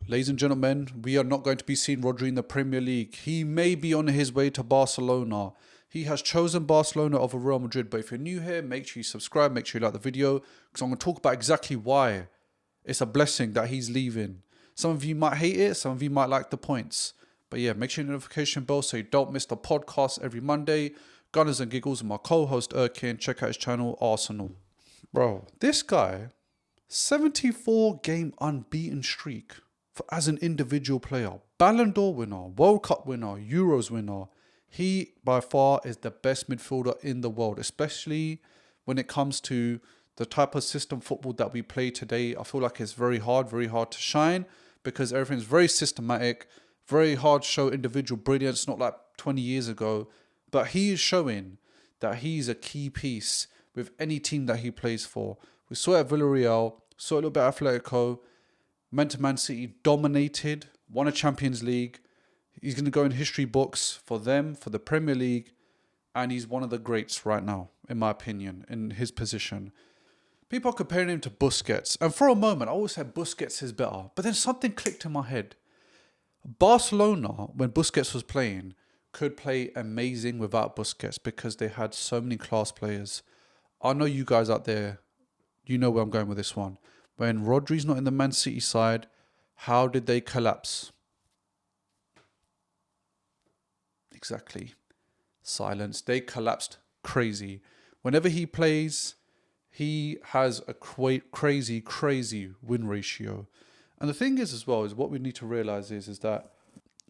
Ladies and gentlemen, we are not going to be seeing Rodri in the Premier League. He may be on his way to Barcelona. He has chosen Barcelona over Real Madrid. But if you're new here, make sure you subscribe, make sure you like the video, because I'm going to talk about exactly why it's a blessing that he's leaving. Some of you might hate it, some of you might like the points. But yeah, make sure your notification bell so you don't miss the podcast every Monday. Gunners and Giggles and my co-host Erkin. Check out his channel, Arsenal. Bro, this guy, 74 game unbeaten streak as an individual player. Ballon d'Or winner, World Cup winner, Euros winner. He, by far, is the best midfielder in the world, especially when it comes to the type of system football that we play today. I feel like it's very hard to shine because everything's very systematic, very hard to show individual brilliance, not like 20 years ago. But he is showing that he's a key piece with any team that he plays for. We saw it at Villarreal, saw it a little bit at Atletico, went to Man City, dominated, won a Champions League. He's going to go in history books for them, for the Premier League, and he's one of the greats right now, in my opinion, in his position. People are comparing him to Busquets, and for a moment, I always said Busquets is better, but then something clicked in my head. Barcelona, when Busquets was playing, could play amazing without Busquets because they had so many class players. I know you guys out there, you know where I'm going with this one. When Rodri's not in the Man City side, how did they collapse? Exactly. Silence. They collapsed crazy. Whenever he plays, he has a crazy win ratio. And the thing is as well, is what we need to realize is that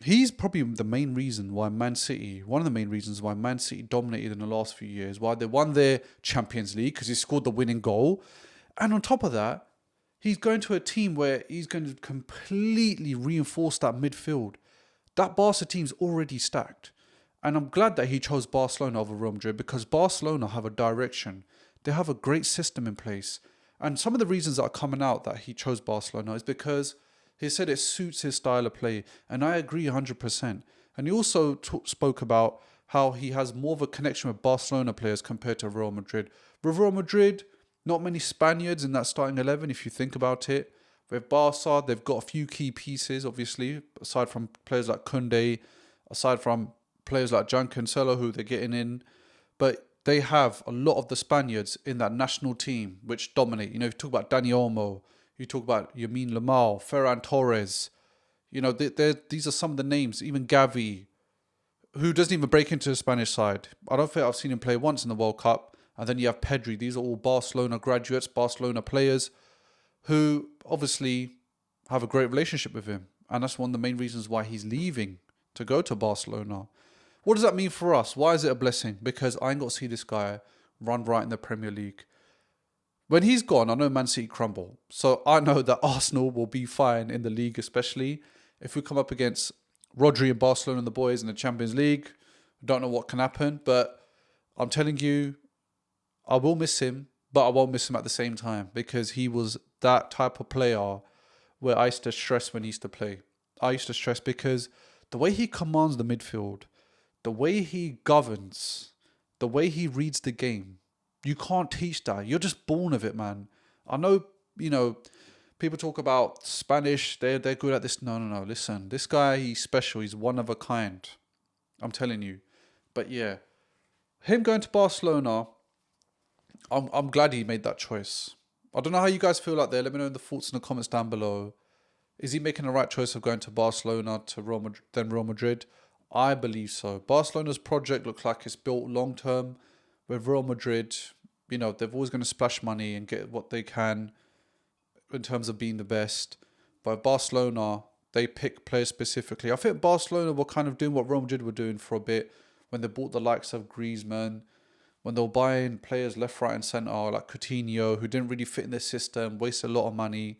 he's probably the main reason why Man City, one of the main reasons why Man City dominated in the last few years, why they won their Champions League, because he scored the winning goal. And on top of that, he's going to a team where he's going to completely reinforce that midfield. That Barca team's already stacked. And I'm glad that he chose Barcelona over Real Madrid because Barcelona have a direction. They have a great system in place. And some of the reasons that are coming out that he chose Barcelona is because he said it suits his style of play. And I agree 100%. And he also spoke about how he has more of a connection with Barcelona players compared to Real Madrid. With Real Madrid, not many Spaniards in that starting 11, if you think about it. With Barca, they've got a few key pieces, obviously, aside from players like Koundé, aside from players like Jan Cancelo, who they're getting in. But they have a lot of the Spaniards in that national team, which dominate. You know, you talk about Dani Olmo, you talk about Yamin Lamar, Ferran Torres. You know, these are some of the names, even Gavi, who doesn't even break into the Spanish side. I don't think I've seen him play once in the World Cup. And then you have Pedri. These are all Barcelona graduates, Barcelona players who obviously have a great relationship with him. And that's one of the main reasons why he's leaving to go to Barcelona. What does that mean for us? Why is it a blessing? Because I ain't got to see this guy run right in the Premier League. When he's gone, I know Man City crumble. So I know that Arsenal will be fine in the league, especially if we come up against Rodri and Barcelona and the boys in the Champions League. I don't know what can happen, but I'm telling you, I will miss him, but I won't miss him at the same time because he was that type of player where I used to stress when he used to play. I used to stress because the way he commands the midfield, the way he governs, the way he reads the game, you can't teach that. You're just born of it, man. I know, people talk about Spanish, they're good at this. No. Listen, this guy, he's special. He's one of a kind. I'm telling you. But yeah, him going to Barcelona, I'm glad he made that choice. I don't know how you guys feel out there. Let me know in the thoughts in the comments down below. Is he making the right choice of going to Barcelona to Real Madrid? I believe so. Barcelona's project looks like it's built long term. With Real Madrid, they're always going to splash money and get what they can in terms of being the best. But Barcelona, they pick players specifically. I think Barcelona were kind of doing what Real Madrid were doing for a bit when they bought the likes of Griezmann, when they were buying players left, right and centre like Coutinho, who didn't really fit in their system, wasted a lot of money.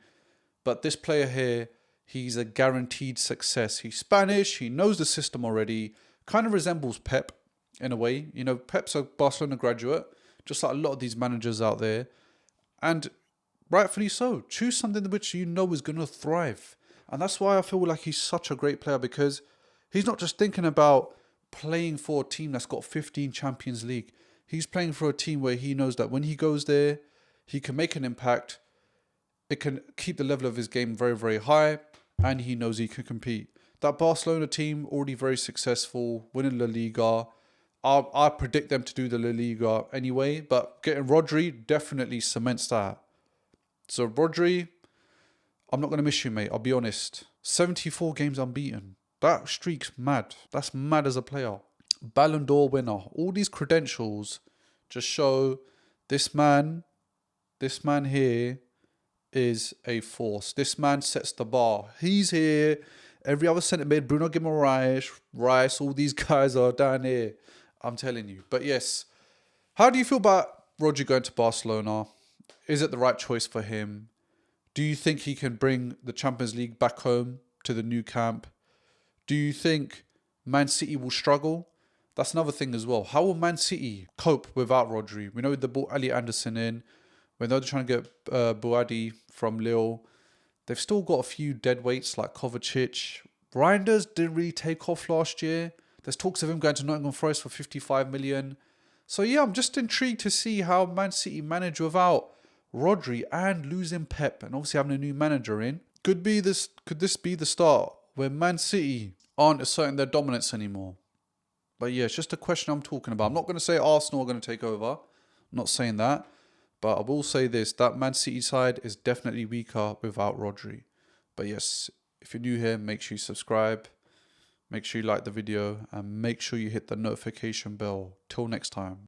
But this player here, he's a guaranteed success. He's Spanish, he knows the system already, kind of resembles Pep in a way. Pep's a Barcelona graduate, just like a lot of these managers out there. And rightfully so. Choose something which you know is going to thrive. And that's why I feel like he's such a great player, because he's not just thinking about playing for a team that's got 15 Champions League. He's playing for a team where he knows that when he goes there, he can make an impact. It can keep the level of his game very, very high. and he knows he can compete. That Barcelona team, already very successful, winning La Liga. I predict them to do the La Liga anyway, but getting Rodri definitely cements that. So Rodri, I'm not going to miss you, mate. I'll be honest. 74 games unbeaten. That streak's mad. That's mad as a player. Ballon d'Or winner. All these credentials just show this man here is a force. This man sets the bar. He's here. Every other centre mid, Bruno Guimaraes, Rice, all these guys are down here. I'm telling you. But yes, how do you feel about Rodri going to Barcelona? Is it the right choice for him? Do you think he can bring the Champions League back home to the new camp? Do you think Man City will struggle? That's another thing as well. How will Man City cope without Rodri? We know they brought Ali Anderson in. We know they're trying to get Buadi from Lille. They've still got a few dead weights like Kovacic. Reinders didn't really take off last year. There's talks of him going to Nottingham Forest for 55 million. So yeah, I'm just intrigued to see how Man City manage without Rodri and losing Pep and obviously having a new manager in. Could this be the start where Man City aren't asserting their dominance anymore? But yeah, it's just a question I'm talking about. I'm not going to say Arsenal are going to take over. I'm not saying that. But I will say this, that Man City side is definitely weaker without Rodri. But yes, if you're new here, make sure you subscribe. Make sure you like the video and make sure you hit the notification bell. Till next time.